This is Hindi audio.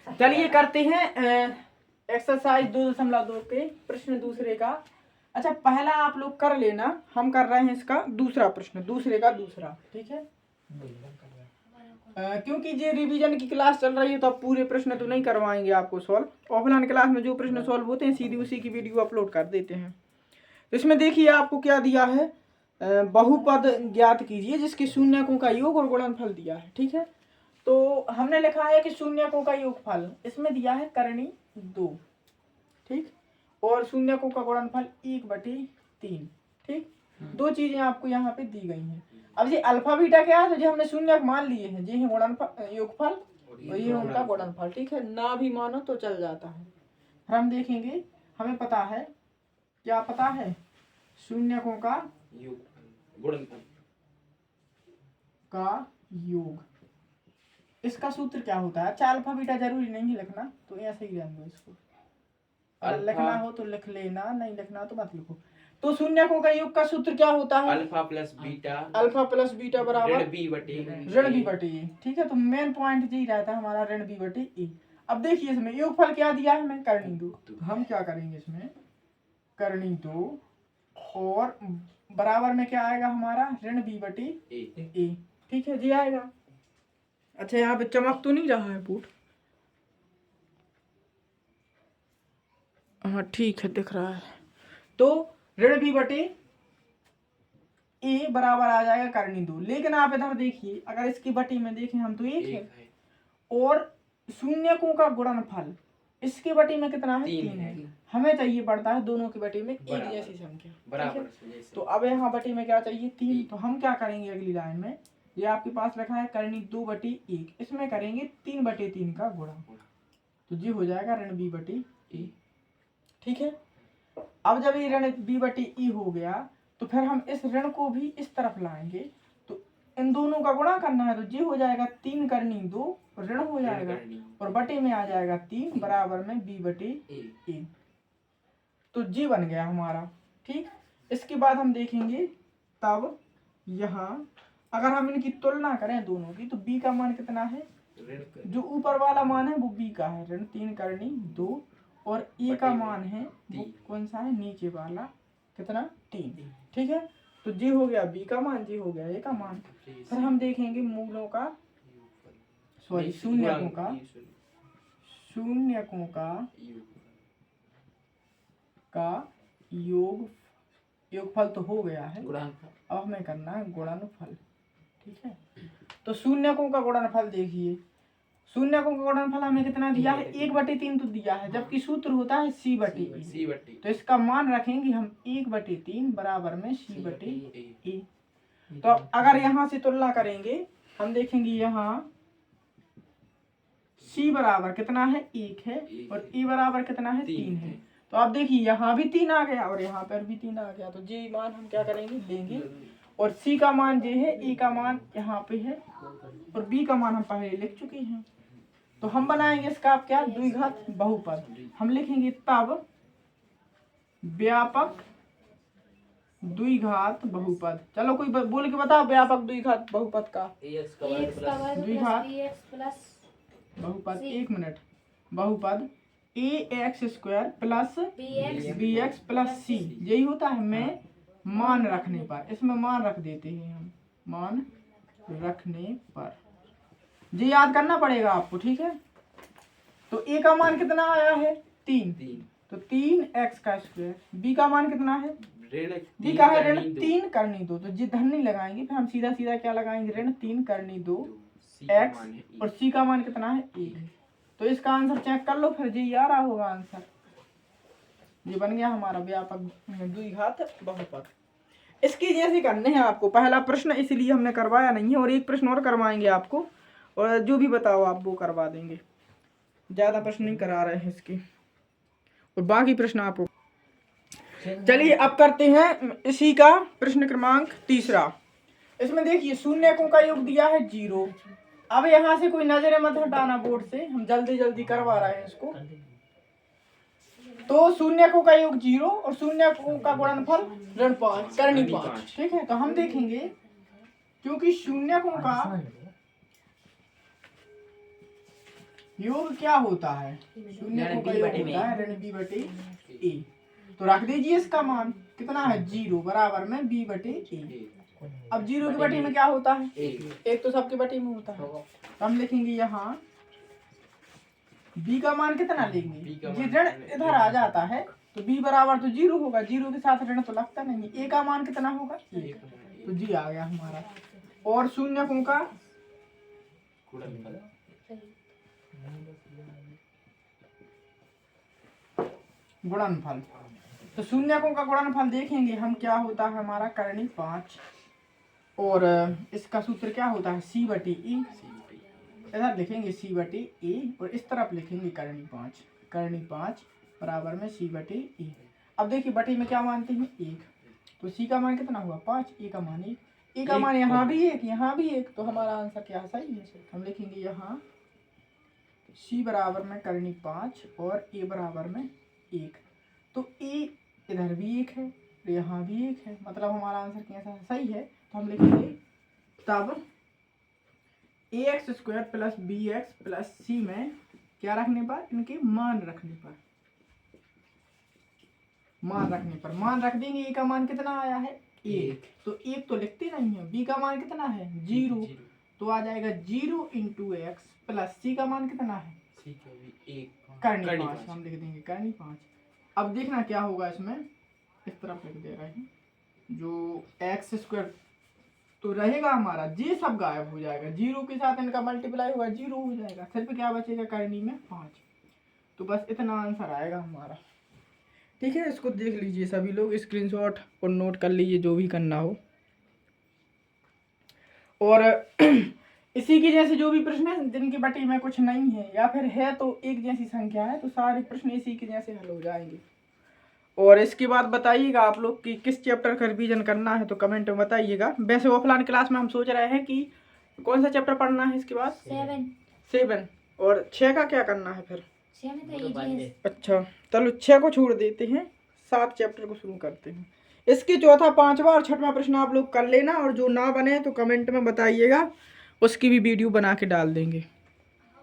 चलिए करते हैं एक्सरसाइज 2.2 के प्रश्न दूसरे का। अच्छा पहला आप लोग कर लेना, हम कर रहे हैं इसका दूसरा प्रश्न, दूसरे का दूसरा, ठीक है। क्योंकि ये रिवीजन की क्लास चल रही है तो अब पूरे प्रश्न तो नहीं करवाएंगे आपको सॉल्व। ऑफलाइन क्लास में जो प्रश्न सॉल्व होते हैं सीधी उसी की वीडियो अपलोड कर देते हैं। तो इसमें देखिए आपको क्या दिया है, बहुपद ज्ञात कीजिए जिसके शून्यकों का योग और गुणनफल दिया है, ठीक है। तो हमने लिखा है कि शून्यकों का योगफल, इसमें दिया है करनी 2, ठीक, और शून्यकों का गुणनफल 1/3, ठीक। दो चीजें आपको यहाँ पे दी गई हैं। अब ये अल्फा बीटा क्या है, तो जो हमने शून्यक मान लिए हैं, ये है गुणनफल योगफल और ये उनका गुणनफल, ठीक है। ना भी मानो तो चल जाता है। हम देखेंगे, हमें पता है, क्या पता है, शून्यकों का गुणनफल का योग, इसका सूत्र क्या होता है। अच्छा अल्फा बीटा जरूरी नहीं है लिखना, तो ऐसे ही रहने दो इसको, अगर लिखना हो तो लिख लेना, नहीं लिखना हो तो मत लिखो। तो शून्यकों का योग का सूत्र क्या होता है, अल्फा प्लस बीटा बराबर ऋण बी बटे ए, ठीक है। तो मेन पॉइंट यही रहता है हमारा, ऋण बी बटे ए। अब देखिए इसमें योगफल क्या दिया है हमें, करनी 2, तो हम क्या करेंगे इसमें, करनी 2 और बराबर में क्या आएगा हमारा, ऋण बी बटे ए, ठीक है जी आएगा। अच्छा यहाँ पे चमक तो नहीं रहा है बूट, हाँ ठीक है दिख रहा है। तो ऋण बी बटे ए बराबर आ जाएगा करनी 2। लेकिन आप इधर देखिए, अगर इसकी बटी में देखें हम तो 1 है, और शून्यकों का गुणनफल इसके बटी में कितना है, 3 है। हमें चाहिए पड़ता है दोनों की बटी में एक जैसी संख्या, बराबर। तो अब यहाँ बटी में क्या चाहिए, 3। तो हम क्या करेंगे अगली लाइन में, ये आपके पास लिखा है करनी 2/1, इसमें करेंगे 3/3 का गुणा, तो जी हो जाएगा ऋण बी बटी ए, ठीक है। अब जब ये ऋण बी बटी ई हो गया तो फिर हम इस ऋण को भी इस तरफ लाएंगे, तो इन दोनों का गुणा करना है, तो जी हो जाएगा 3 करनी 2 ऋण हो जाएगा, और बटे में आ जाएगा 3 बराबर में बी बटे ए, तो जी बन गया हमारा, ठीक। इसके बाद हम देखेंगे तब यहाँ अगर हम इनकी तुलना करें दोनों की, तो बी का मान कितना है, जो ऊपर वाला मान है वो बी का है, ऋण 3 करनी 2, और ए का मान है वो कौन सा है, नीचे वाला, कितना, 3, ठीक है। तो जी हो गया बी का मान, जी हो गया ए का मान। फिर हम देखेंगे मूलों का, सॉरी शून्यकों का योगफल तो हो गया है, अब हमें करना है गुणनफल, ठीक है। तो शून्यकों का गुणनफल देखिए, शून्यकों का गुणनफल हमें कितना दिया है, 1/3 तो दिया है, जबकि सूत्र होता है सी बटे ए, तो इसका मान रखेंगे हम 1/3 बराबर में सी बटे ए। तो अगर यहाँ से तुलना करेंगे, हम देखेंगे यहाँ सी बराबर कितना है, 1 है, और ए बराबर कितना है, 3 है। तो आप देखिए यहाँ भी 3 आ गया और यहाँ पर भी 3 आ गया, तो जी मान हम क्या करेंगे, लेंगे, और सी का मान जे है, ए का मान यहाँ पे है, और बी का मान हम पहले लिख चुके हैं। तो हम बनाएंगे इसका आप क्या, द्विघात बहुपद, हम लिखेंगे तब व्यापक द्विघात बहुपद। चलो कोई बोल के बताओ व्यापक द्विघात बहुपद का, द्विघात बहुपद, 1 मिनट, बहुपद ax² plus bx plus c, यही होता है। मैं मान रखने पर, इसमें मान रख देते हैं हम, मान रखने पर, ये याद करना पड़ेगा आपको, ठीक है। तो a का मान कितना आया है, 3, तो 3x², b का मान कितना है, b का है ऋण 3 करनी 2, तो जी धन नहीं लगाएंगे, फिर हम सीधा सीधा क्या लगाएंगे, ऋण 3 करनी 2 x, और c का मान कितना है, 1। तो इसका आंसर चेक कर लो, फिर जी आ रहा होगा आंसर, ये बन गया हमारा व्यापक द्विघात बहुपद। इसकी जैसे करने हैं आपको, पहला प्रश्न इसलिए हमने करवाया नहीं है, और एक प्रश्न और करवाएंगे आपको, और जो भी बताओ आप वो करवा देंगे, ज्यादा प्रश्न नहीं करा रहे हैं इसके, और बाकी प्रश्न आपको। चलिए अब करते हैं इसी का प्रश्न क्रमांक 3। इसमें देखिए शून्यकों का योग दिया है 0। अब यहाँ से कोई नजरें मत हटाना बोर्ड से, हम जल्दी जल्दी करवा रहे हैं इसको। तो शून्यकों का योग 0 और शून्यकों का गुणनफल ऋण 5 करनी 5, ठीक है। तो हम देखेंगे क्योंकि शून्यकों का योग क्या होता है? शून्य को का योग होता है ऋण बी बटे ए। तो रख दीजिए इसका मान कितना है 0 बराबर में बी बटे ए। अब 0 की बटी में क्या होता है? एक तो सबके बटी में होता है। तो हम लिखेंगे यहाँ b का मान कितना लेंगे? जी ऋण इधर आ जाता है तो b बराबर तो 0 होगा, 0 के साथ ऋण तो लगता नहीं। a का मान कितना होगा? 1। तो जी आ गया हमारा। और शून्यकों का गुणनफल। तो शून्यकों का गुणनफल देखेंगे हम क्या होता है हमारा करनी 5 और इसका सूत्र क्या होता है c बटी e। इधर लिखेंगे c बटी e और इस तरफ लिखेंगे करनी 5 बराबर में c बटी e। अब देखिए बटी में क्या मानते हैं 1, तो c का मान कितना हुआ 5, e का मान 1, e का मान यहाँ भी 1 यहाँ भी 1, तो हमारा आंसर क्या सही है। हम लिखेंगे यहाँ c बराबर में करनी 5 और a बराबर में 1। तो a इधर भी 1 है और यहाँ भी 1 है, मतलब हमारा आंसर कैसा सही है। तो हम लिखेंगे तब ax² plus bx plus c में क्या रखने पर? इनके मान रखने पर मान रख देंगे। a का मान कितना आया है 1, तो 1 तो लिखते नहीं है। b का मान कितना है 0, तो आ जाएगा 0 × x प्लस c का मान कितना है करनी 5। हम लिख देंगे करनी 5। अब देखना क्या होगा इसमें, इस तरफ लिख दे रहे हैं जो x² तो रहेगा हमारा, जी सब गायब हो जाएगा, 0 के साथ इनका मल्टीप्लाई होगा 0 हो जाएगा, सिर्फ क्या बचेगा करनी में 5। तो बस इतना आंसर आएगा हमारा। ठीक है, इसको देख लीजिए सभी लोग, स्क्रीनशॉट और नोट कर लीजिए जो भी करना हो। और इसी के जैसे जो भी प्रश्न है जिनकी बटी में कुछ नहीं है या फिर है तो एक जैसी संख्या है, तो सारे प्रश्न इसी के जैसे हल हो जाएंगे। और इसके बाद बताइएगा आप लोग कि किस चैप्टर का रिवीजन करना है, तो कमेंट में बताइएगा। वैसे ऑफलाइन क्लास में हम सोच रहे हैं कि कौन सा चैप्टर पढ़ना है इसके बाद 7 और 6 का क्या करना है फिर 6 में तो अच्छा चलो 6 को छोड़ देते हैं, 7 चैप्टर को शुरू करते हैं। इसके चौथा, 5वां और 6वां प्रश्न आप लोग कर लेना और जो ना बने तो कमेंट में बताइएगा, उसकी भी वीडियो बना के डाल देंगे।